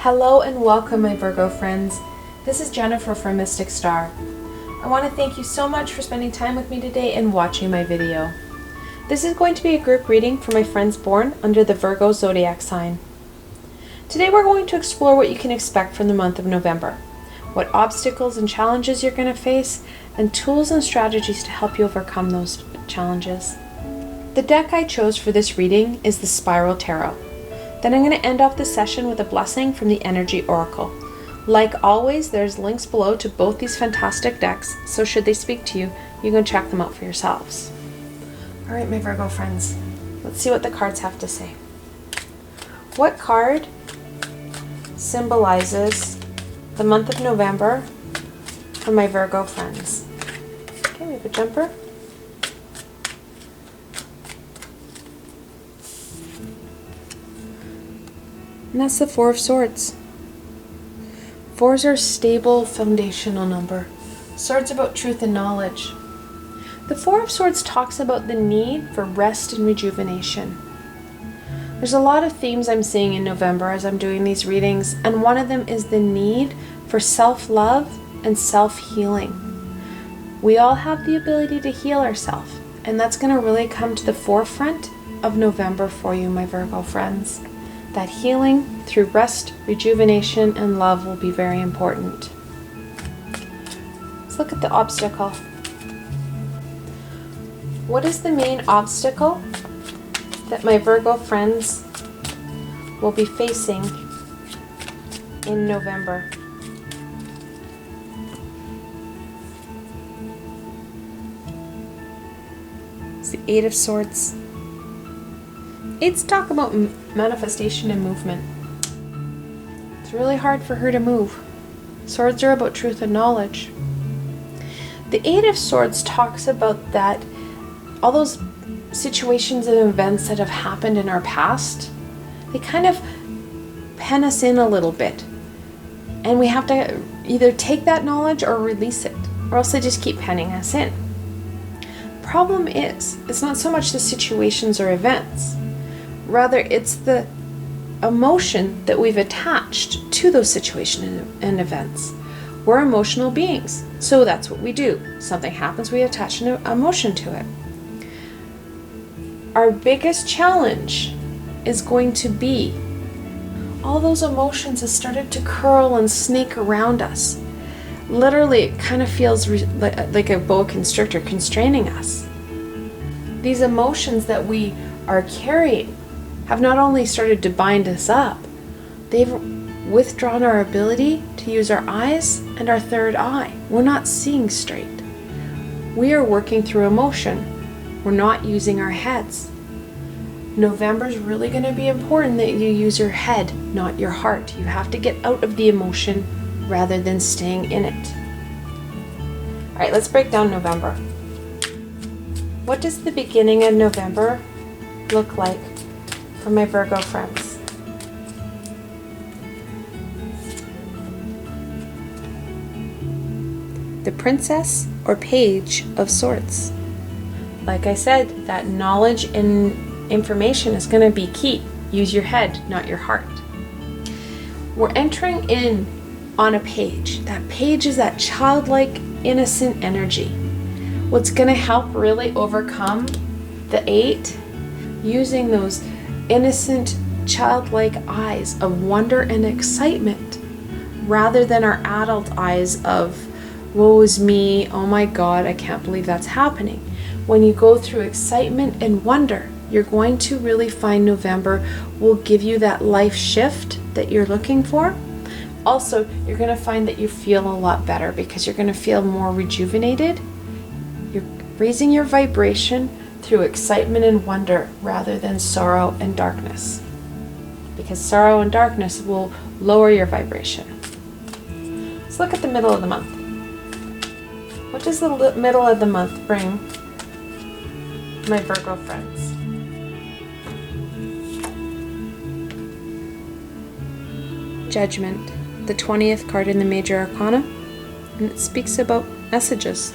Hello and welcome, my Virgo friends. This is Jennifer from Mystic Star. I want to thank you so much for spending time with me today and watching my video. This is going to be a group reading for my friends born under the Virgo zodiac sign. Today we're going to explore what you can expect from the month of November, what obstacles and challenges you're going to face, and tools and strategies to help you overcome those challenges. The deck I chose for this reading is the Spiral Tarot. Then I'm going to end off the session with a blessing from the Energy Oracle. Like always, there's links below to both these fantastic decks, so should they speak to you, you can check them out for yourselves. Alright, my Virgo friends, let's see what the cards have to say. What card symbolizes the month of November for my Virgo friends? Okay, we have a jumper. And that's the Four of Swords. Fours are a stable, foundational number. Swords about truth and knowledge. The Four of Swords talks about the need for rest and rejuvenation. There's a lot of themes I'm seeing in November as I'm doing these readings, and one of them is the need for self-love and self-healing. We all have the ability to heal ourselves, and that's going to really come to the forefront of November for you, my Virgo friends. That healing through rest, rejuvenation, and love will be very important. Let's look at the obstacle. What is the main obstacle that my Virgo friends will be facing in November? It's the Eight of Swords. Eights talk about manifestation and movement. It's really hard for her to move. Swords are about truth and knowledge. The Eight of Swords talks about that all those situations and events that have happened in our past, they kind of pen us in a little bit. And we have to either take that knowledge or release it, or else they just keep penning us in. Problem is, it's not so much the situations or events. Rather, it's the emotion that we've attached to those situations and events. We're emotional beings, so that's what we do. Something happens, we attach an emotion to it. Our biggest challenge is going to be all those emotions have started to curl and snake around us. Literally, it kind of feels like a boa constrictor constraining us. These emotions that we are carrying have not only started to bind us up, they've withdrawn our ability to use our eyes and our third eye. We're not seeing straight. We are working through emotion. We're not using our heads. November is really going to be important that you use your head, not your heart. You have to get out of the emotion rather than staying in it. All right, let's break down November. What does the beginning of November look like for my Virgo friends? The Princess or Page of Swords. Like I said, that knowledge and information is going to be key. Use your head, not your heart. We're entering in on a page. That page is that childlike, innocent energy. What's going to help really overcome the Eight, using those innocent, childlike eyes of wonder and excitement rather than our adult eyes of woe is me, oh my god, I can't believe that's happening. When you go through excitement and wonder, you're going to really find November will give you that life shift that you're looking for. Also, you're going to find that you feel a lot better because you're going to feel more rejuvenated. You're raising your vibration through excitement and wonder rather than sorrow and darkness, because sorrow and darkness will lower your vibration. Let's look at the middle of the month. What does the middle of the month bring, my Virgo friends? Judgment, the 20th card in the Major Arcana, and it speaks about messages,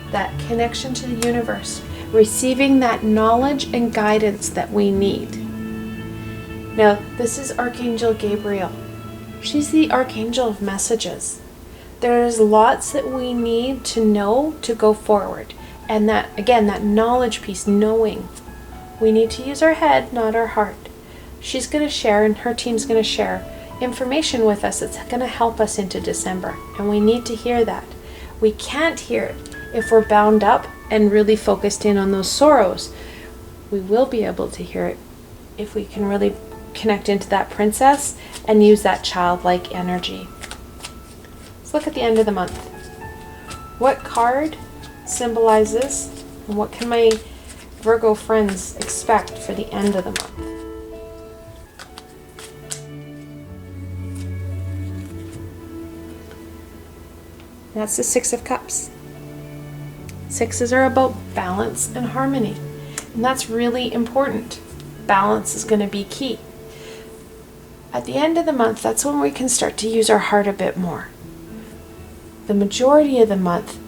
that connection to the universe, receiving that knowledge and guidance that we need. Now, this is Archangel Gabriel. She's the archangel of messages. There's lots that we need to know to go forward. And that, again, that knowledge piece, knowing. We need to use our head, not our heart. She's going to share, and her team's going to share information with us that's going to help us into December. And we need to hear that. We can't hear it if we're bound up and really focused in on those sorrows. We will be able to hear it if we can really connect into that princess and use that childlike energy. Let's look at the end of the month. What card symbolizes, and what can my Virgo friends expect for the end of the month? That's the Six of Cups. Sixes are about balance and harmony, and that's really important. Balance is going to be key. At the end of the month, that's when we can start to use our heart a bit more. The majority of the month,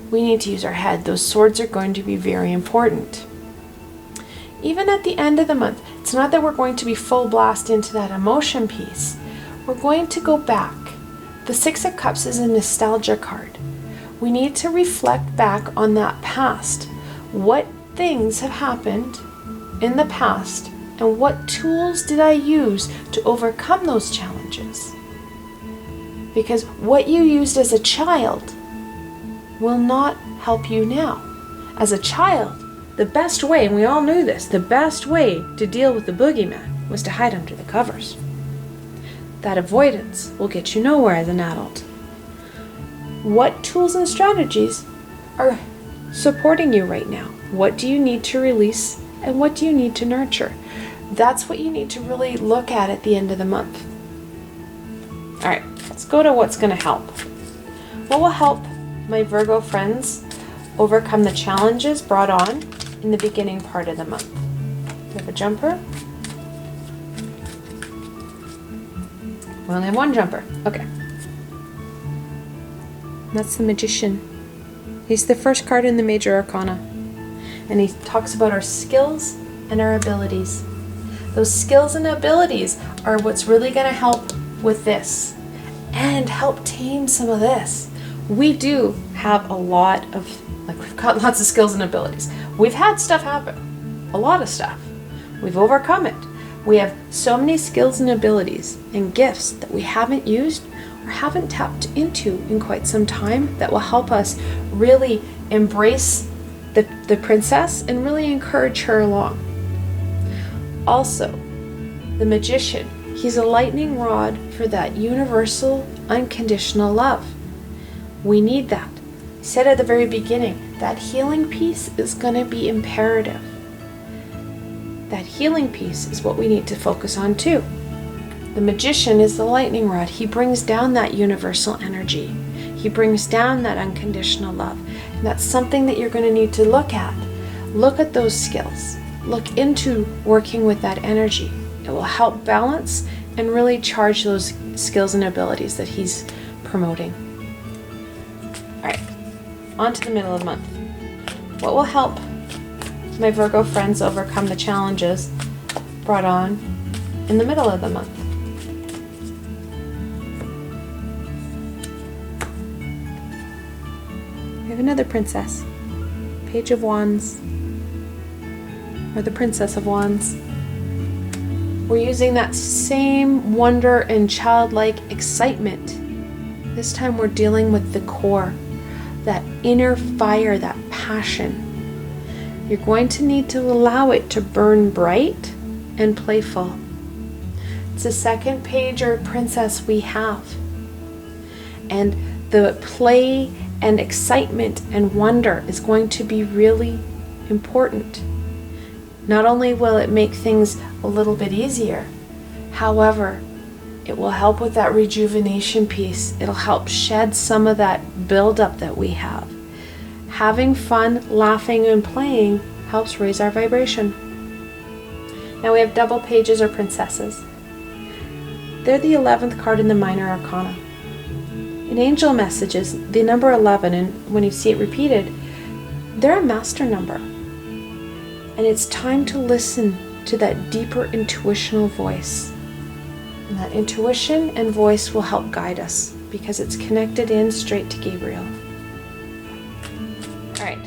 we need to use our head. Those swords are going to be very important. Even at the end of the month, it's not that we're going to be full blast into that emotion piece. We're going to go back. The Six of Cups is a nostalgia card. We need to reflect back on that past. What things have happened in the past, and what tools did I use to overcome those challenges? Because what you used as a child will not help you now. As a child, the best way, and we all knew this, the best way to deal with the boogeyman was to hide under the covers. That avoidance will get you nowhere as an adult. What tools and strategies are supporting you right now? What do you need to release, and what do you need to nurture? That's what you need to really look at the end of the month. All right, let's go to what's going to help. What will help my Virgo friends overcome the challenges brought on in the beginning part of the month? We have a jumper. We only have one jumper. Okay. That's the Magician. He's the first card in the Major Arcana. And he talks about our skills and our abilities. Those skills and abilities are what's really going to help with this and help tame some of this. We do have a lot of, we've got lots of skills and abilities. We've had stuff happen. A lot of stuff. We've overcome it. We have so many skills and abilities and gifts that we haven't used or haven't tapped into in quite some time that will help us really embrace the princess and really encourage her along. Also, the Magician, he's a lightning rod for that universal, unconditional love. We need that. I said at the very beginning, that healing piece is going to be imperative. That healing piece is what we need to focus on too. The Magician is the lightning rod. He brings down that universal energy. He brings down that unconditional love. And that's something that you're going to need to look at. Look at those skills. Look into working with that energy. It will help balance and really charge those skills and abilities that he's promoting. All right, on to the middle of the month. What will help my Virgo friends overcome the challenges brought on in the middle of the month? We have another princess, Page of Wands, or the Princess of Wands. We're using that same wonder and childlike excitement. This time we're dealing with the core, that inner fire, that passion. You're going to need to allow it to burn bright and playful. It's the second page or princess we have. And the play and excitement and wonder is going to be really important. Not only will it make things a little bit easier, however, it will help with that rejuvenation piece. It'll help shed some of that buildup that we have. Having fun, laughing, and playing helps raise our vibration. Now we have double pages or princesses. They're the 11th card in the Minor Arcana. In angel messages, the number 11, and when you see it repeated, they're a master number. And it's time to listen to that deeper intuitional voice. And that intuition and voice will help guide us because it's connected in straight to Gabriel. All right.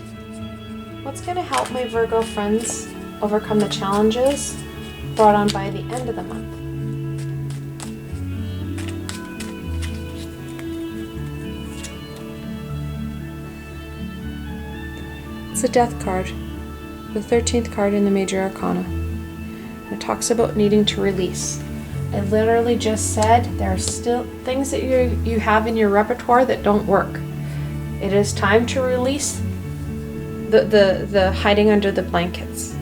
What's going to help my Virgo friends overcome the challenges brought on by the end of the month? It's the Death card, the 13th card in the Major Arcana. And it talks about needing to release. I literally just said there are still things that you have in your repertoire that don't work. It is time to release the hiding under the blankets.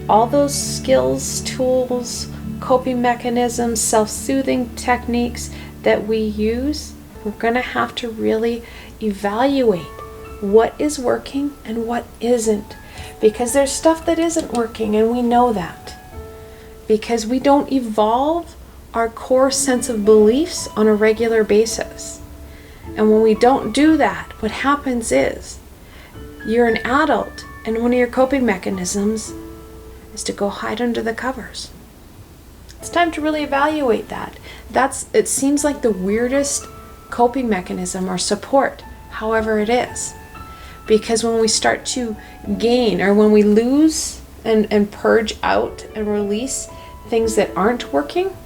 All those skills, tools, coping mechanisms, self-soothing techniques that we use, we're going to have to really evaluate what is working and what isn't. Because there's stuff that isn't working, and we know that. Because we don't evolve our core sense of beliefs on a regular basis. And when we don't do that, what happens is you're an adult, and one of your coping mechanisms is to go hide under the covers. It's time to really evaluate that. It seems like the weirdest coping mechanism or support, however it is. Because when we start to gain, or when we lose and purge out and release things that aren't working,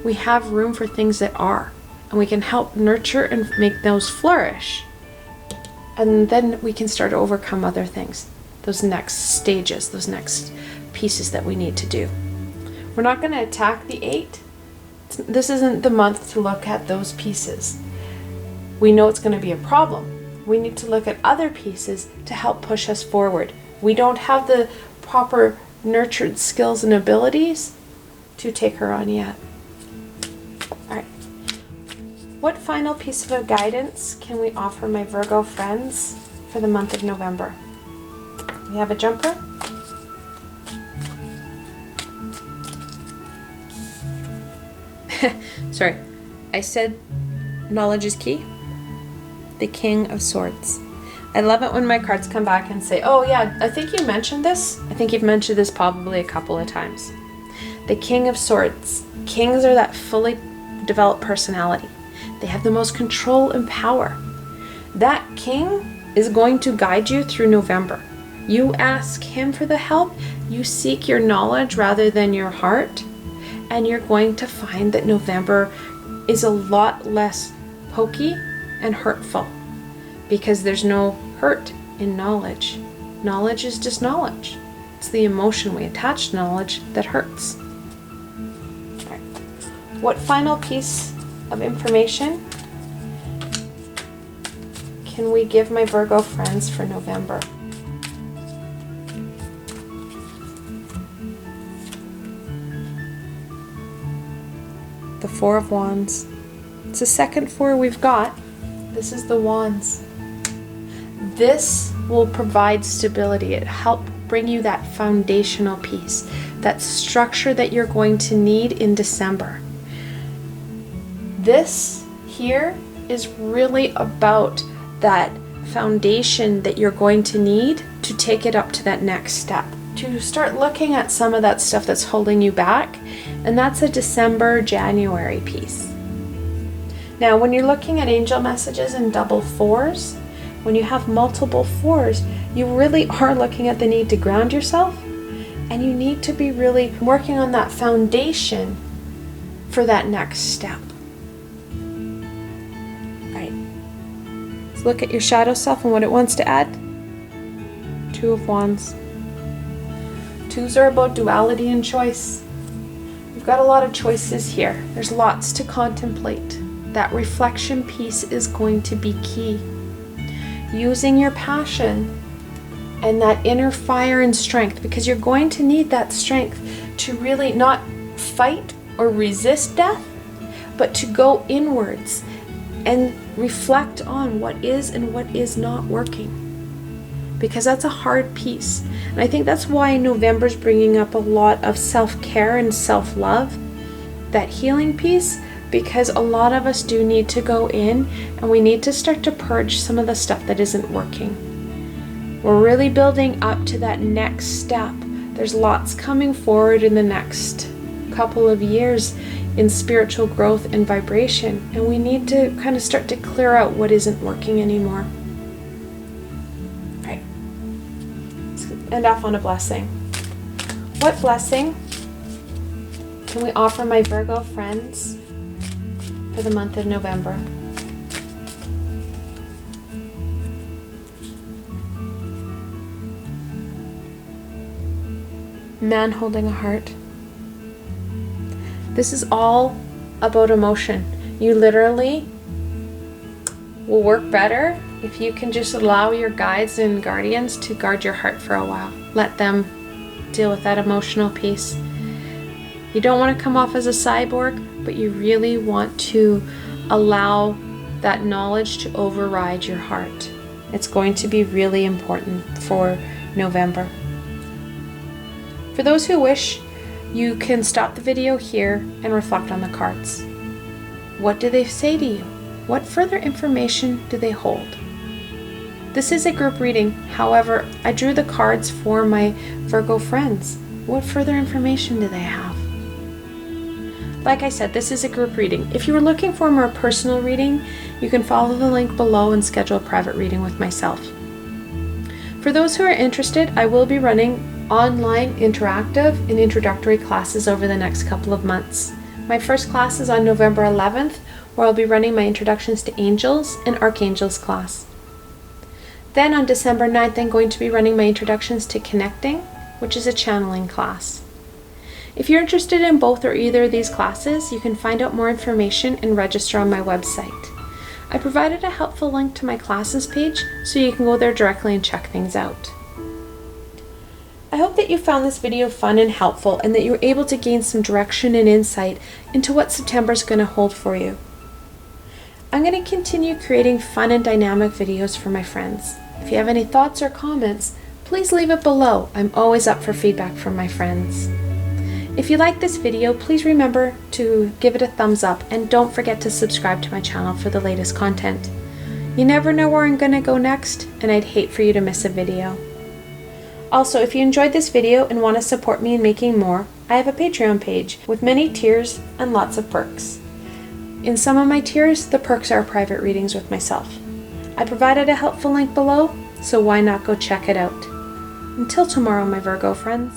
we have room for things that are. And we can help nurture and make those flourish. And then we can start to overcome other things. Those next stages, those next pieces that we need to do. We're not going to attack the 8. This isn't the month to look at those pieces. We know it's going to be a problem. We need to look at other pieces to help push us forward. We don't have the proper nurtured skills and abilities to take her on yet. All right. What final piece of guidance can we offer my Virgo friends for the month of November? We have a jumper. Sorry, I said knowledge is key. The King of Swords. I love it when my cards come back and say, oh yeah, I think you mentioned this. I think you've mentioned this probably a couple of times. The King of Swords. Kings are that fully developed personality. They have the most control and power. That king is going to guide you through November. You ask him for the help. You seek your knowledge rather than your heart. And you're going to find that November is a lot less pokey and hurtful, because there's no hurt in knowledge. Knowledge is just knowledge. It's the emotion we attach to knowledge that hurts. All right. What final piece of information can we give my Virgo friends for November? The Four of Wands. It's the second 4 we've got. This is the Wands. This will provide stability. It helps bring you that foundational piece, that structure that you're going to need in December. This here is really about that foundation that you're going to need to take it up to that next step, to start looking at some of that stuff that's holding you back. And that's a December, January piece. Now, when you're looking at angel messages in double 4s, when you have multiple 4s, you really are looking at the need to ground yourself, and you need to be really working on that foundation for that next step. All right. Let's look at your shadow self and what it wants to add. 2 of Wands. 2s are about duality and choice. We've got a lot of choices here. There's lots to contemplate. That reflection piece is going to be key. Using your passion and that inner fire and strength, because you're going to need that strength to really not fight or resist death, but to go inwards and reflect on what is and what is not working. Because that's a hard piece. And I think that's why November's bringing up a lot of self-care and self-love, that healing piece, because a lot of us do need to go in and we need to start to purge some of the stuff that isn't working. We're really building up to that next step, There's lots coming forward in the next couple of years in spiritual growth and vibration, and we need to kind of start to clear out what isn't working anymore. All right, let's end off on a blessing. What blessing can we offer my Virgo friends for the month of November? Man holding a heart. This is all about emotion. You literally will work better if you can just allow your guides and guardians to guard your heart for a while. Let them deal with that emotional piece. You don't want to come off as a cyborg, but you really want to allow that knowledge to override your heart. It's going to be really important for November. For those who wish, you can stop the video here and reflect on the cards. What do they say to you? What further information do they hold? This is a group reading. However, I drew the cards for my Virgo friends. What further information do they have? Like I said, this is a group reading. If you are looking for a more personal reading, you can follow the link below and schedule a private reading with myself. For those who are interested, I will be running online interactive and introductory classes over the next couple of months. My first class is on November 11th, where I'll be running my Introductions to Angels and Archangels class. Then on December 9th, I'm going to be running my Introductions to Connecting, which is a channeling class. If you're interested in both or either of these classes, you can find out more information and register on my website. I provided a helpful link to my classes page, so you can go there directly and check things out. I hope that you found this video fun and helpful, and that you were able to gain some direction and insight into what September is going to hold for you. I'm going to continue creating fun and dynamic videos for my friends. If you have any thoughts or comments, please leave it below. I'm always up for feedback from my friends. If you like this video, please remember to give it a thumbs up, and don't forget to subscribe to my channel for the latest content. You never know where I'm going to go next, and I'd hate for you to miss a video. Also, if you enjoyed this video and want to support me in making more, I have a Patreon page with many tiers and lots of perks. In some of my tiers, the perks are private readings with myself. I provided a helpful link below, so why not go check it out. Until tomorrow, my Virgo friends.